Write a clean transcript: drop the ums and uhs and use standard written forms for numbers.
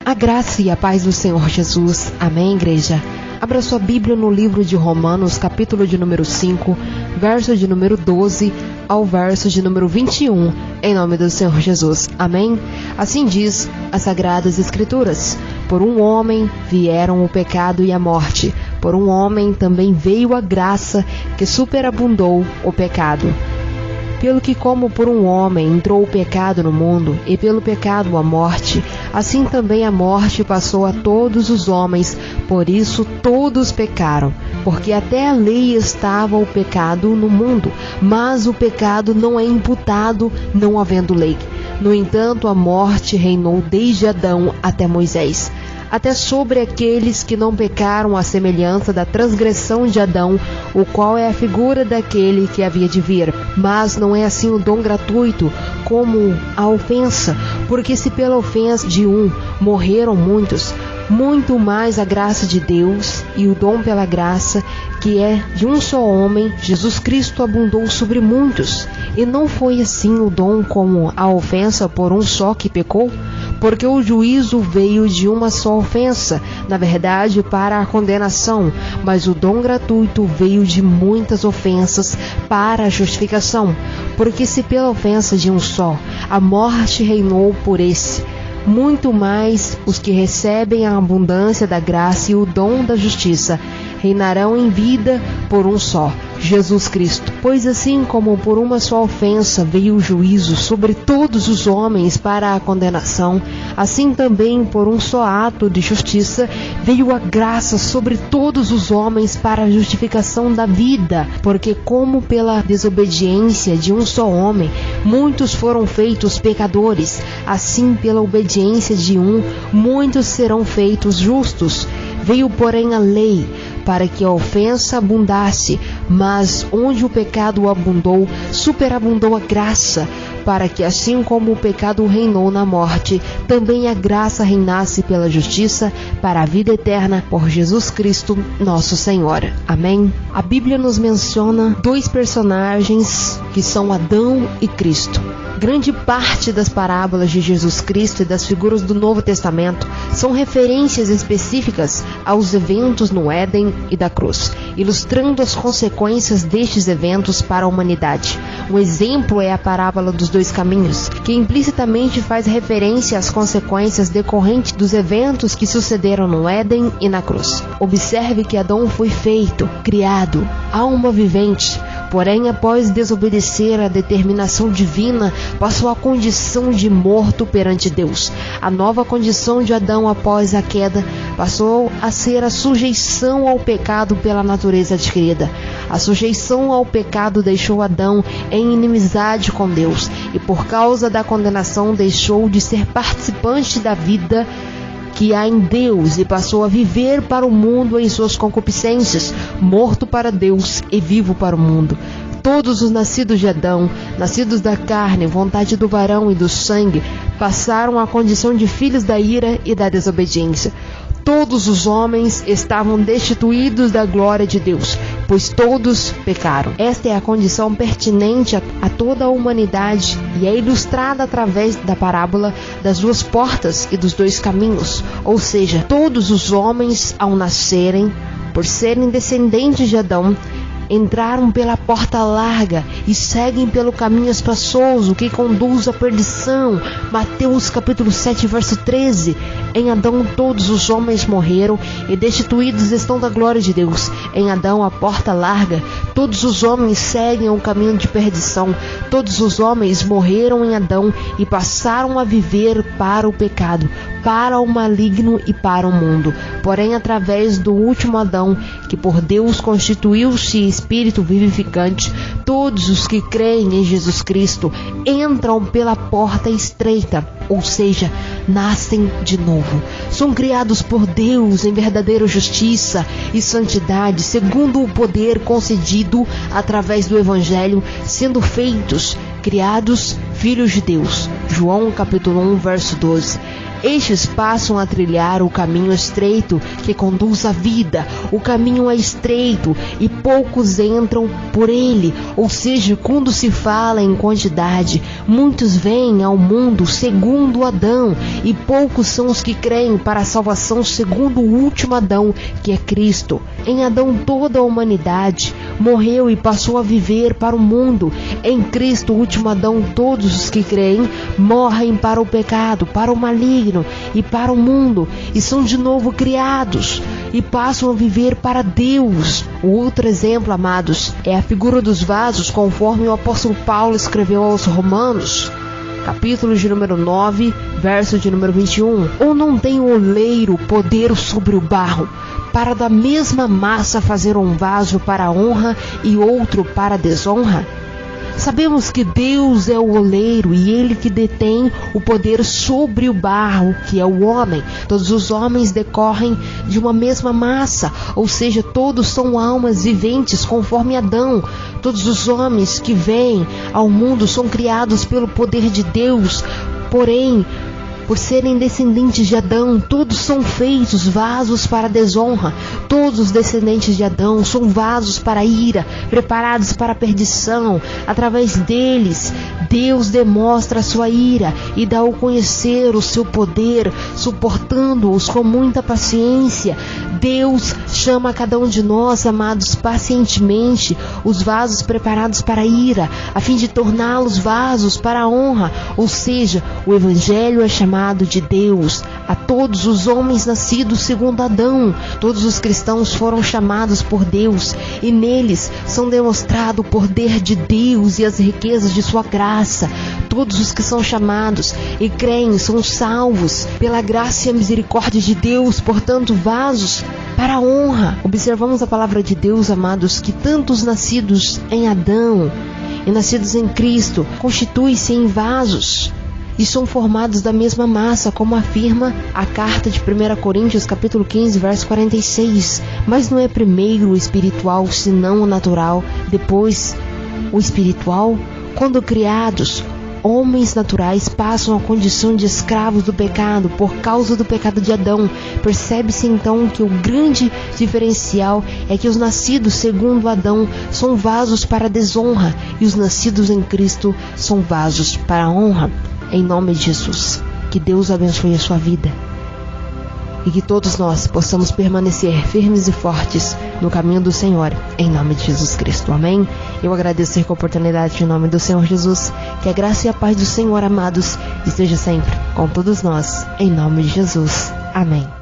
A graça e a paz do Senhor Jesus. Amém, igreja? Abra sua Bíblia no livro de Romanos, capítulo de número 5, verso de número 12 ao verso de número 21, em nome do Senhor Jesus. Amém? Assim diz as Sagradas Escrituras: por um homem vieram o pecado e a morte, por um homem também veio a graça, que superabundou o pecado. Pelo que, como por um homem entrou o pecado no mundo, e pelo pecado a morte, assim também a morte passou a todos os homens, por isso todos pecaram. Porque até a lei estava o pecado no mundo, mas o pecado não é imputado, não havendo lei. No entanto, a morte reinou desde Adão até Moisés, até sobre aqueles que não pecaram, à semelhança da transgressão de Adão, o qual é a figura daquele que havia de vir. Mas não é assim o dom gratuito, como a ofensa, porque se pela ofensa de um morreram muitos, muito mais a graça de Deus e o dom pela graça, que é de um só homem, Jesus Cristo, abundou sobre muitos. E não foi assim o dom como a ofensa por um só que pecou? Porque o juízo veio de uma só ofensa, na verdade para a condenação, mas o dom gratuito veio de muitas ofensas para a justificação. Porque se pela ofensa de um só a morte reinou por esse, muito mais os que recebem a abundância da graça e o dom da justiça reinarão em vida por um só, Jesus Cristo. Pois assim como por uma só ofensa veio o juízo sobre todos os homens para a condenação, assim também por um só ato de justiça veio a graça sobre todos os homens para a justificação da vida. Porque como pela desobediência de um só homem muitos foram feitos pecadores, assim pela obediência de um muitos serão feitos justos. Veio, porém, a lei para que a ofensa abundasse, mas onde o pecado abundou, superabundou a graça, para que assim como o pecado reinou na morte, também a graça reinasse pela justiça para a vida eterna por Jesus Cristo, nosso Senhor. Amém? A Bíblia nos menciona dois personagens que são Adão e Cristo. Grande parte das parábolas de Jesus Cristo e das figuras do Novo Testamento são referências específicas aos eventos no Éden e da cruz, ilustrando as consequências destes eventos para a humanidade. Um exemplo é a parábola dos dois caminhos, que implicitamente faz referência às consequências decorrentes dos eventos que sucederam no Éden e na cruz. Observe que Adão foi feito, criado, alma vivente. Porém, após desobedecer à determinação divina, passou à condição de morto perante Deus. A nova condição de Adão após a queda passou a ser a sujeição ao pecado pela natureza adquirida. A sujeição ao pecado deixou Adão em inimizade com Deus, e por causa da condenação deixou de ser participante da vida que há em Deus e passou a viver para o mundo em suas concupiscências, morto para Deus e vivo para o mundo. Todos os nascidos de Adão, nascidos da carne, vontade do varão e do sangue, passaram a condição de filhos da ira e da desobediência. Todos os homens estavam destituídos da glória de Deus, pois todos pecaram. Esta é a condição pertinente a toda a humanidade e é ilustrada através da parábola das duas portas e dos dois caminhos. Ou seja, todos os homens, ao nascerem, por serem descendentes de Adão, entraram pela porta larga e seguem pelo caminho espaçoso que conduz à perdição. Mateus capítulo 7, verso 13. Em Adão todos os homens morreram e destituídos estão da glória de Deus. Em Adão a porta larga, todos os homens seguem o caminho de perdição. Todos os homens morreram em Adão e passaram a viver para o pecado, para o maligno e para o mundo. Porém, através do último Adão, que por Deus constituiu-se Espírito vivificante, todos os que creem em Jesus Cristo entram pela porta estreita, ou seja, nascem de novo. São criados por Deus em verdadeira justiça e santidade, segundo o poder concedido através do Evangelho, sendo feitos, criados, filhos de Deus. João capítulo 1, verso 12. Estes passam a trilhar o caminho estreito que conduz à vida. O caminho é estreito e poucos entram por ele. Ou seja, quando se fala em quantidade, muitos vêm ao mundo segundo Adão, e poucos são os que creem para a salvação segundo o último Adão, que é Cristo. Em Adão toda a humanidade morreu e passou a viver para o mundo. Em Cristo, o último Adão, todos os que creem morrem para o pecado, para o maligno e para o mundo, e são de novo criados e passam a viver para Deus. O outro exemplo, amados, é a figura dos vasos, conforme o apóstolo Paulo escreveu aos Romanos, capítulo de número 9, verso de número 21. Ou não tem o oleiro poder sobre o barro, para da mesma massa fazer um vaso para a honra e outro para a desonra? Sabemos que Deus é o oleiro e Ele que detém o poder sobre o barro, que é o homem. Todos os homens decorrem de uma mesma massa, ou seja, todos são almas viventes conforme Adão. Todos os homens que vêm ao mundo são criados pelo poder de Deus, porém, por serem descendentes de Adão, todos são feitos vasos para a desonra. Todos os descendentes de Adão são vasos para a ira, preparados para a perdição. Através deles, Deus demonstra a sua ira e dá ao conhecer o seu poder, suportando-os com muita paciência. Deus chama cada um de nós, amados, pacientemente, os vasos preparados para a ira, a fim de torná-los vasos para a honra. Ou seja, o Evangelho é chamado de Deus a todos os homens nascidos segundo Adão. Todos os cristãos foram chamados por Deus, e neles são demonstrado o poder de Deus e as riquezas de sua graça. Todos os que são chamados e creem são salvos pela graça e a misericórdia de Deus, portanto, vasos para a honra. Observamos a palavra de Deus, amados, que tantos nascidos em Adão e nascidos em Cristo constituem-se em vasos e são formados da mesma massa, como afirma a carta de 1 Coríntios, capítulo 15, verso 46. Mas não é primeiro o espiritual, senão o natural, depois o espiritual. Quando criados, homens naturais passam a condição de escravos do pecado por causa do pecado de Adão. Percebe-se então que o grande diferencial é que os nascidos segundo Adão são vasos para a desonra e os nascidos em Cristo são vasos para a honra. Em nome de Jesus, que Deus abençoe a sua vida e que todos nós possamos permanecer firmes e fortes no caminho do Senhor, em nome de Jesus Cristo. Amém? Eu agradeço a oportunidade em nome do Senhor Jesus. Que a graça e a paz do Senhor, amados, esteja sempre com todos nós, em nome de Jesus. Amém.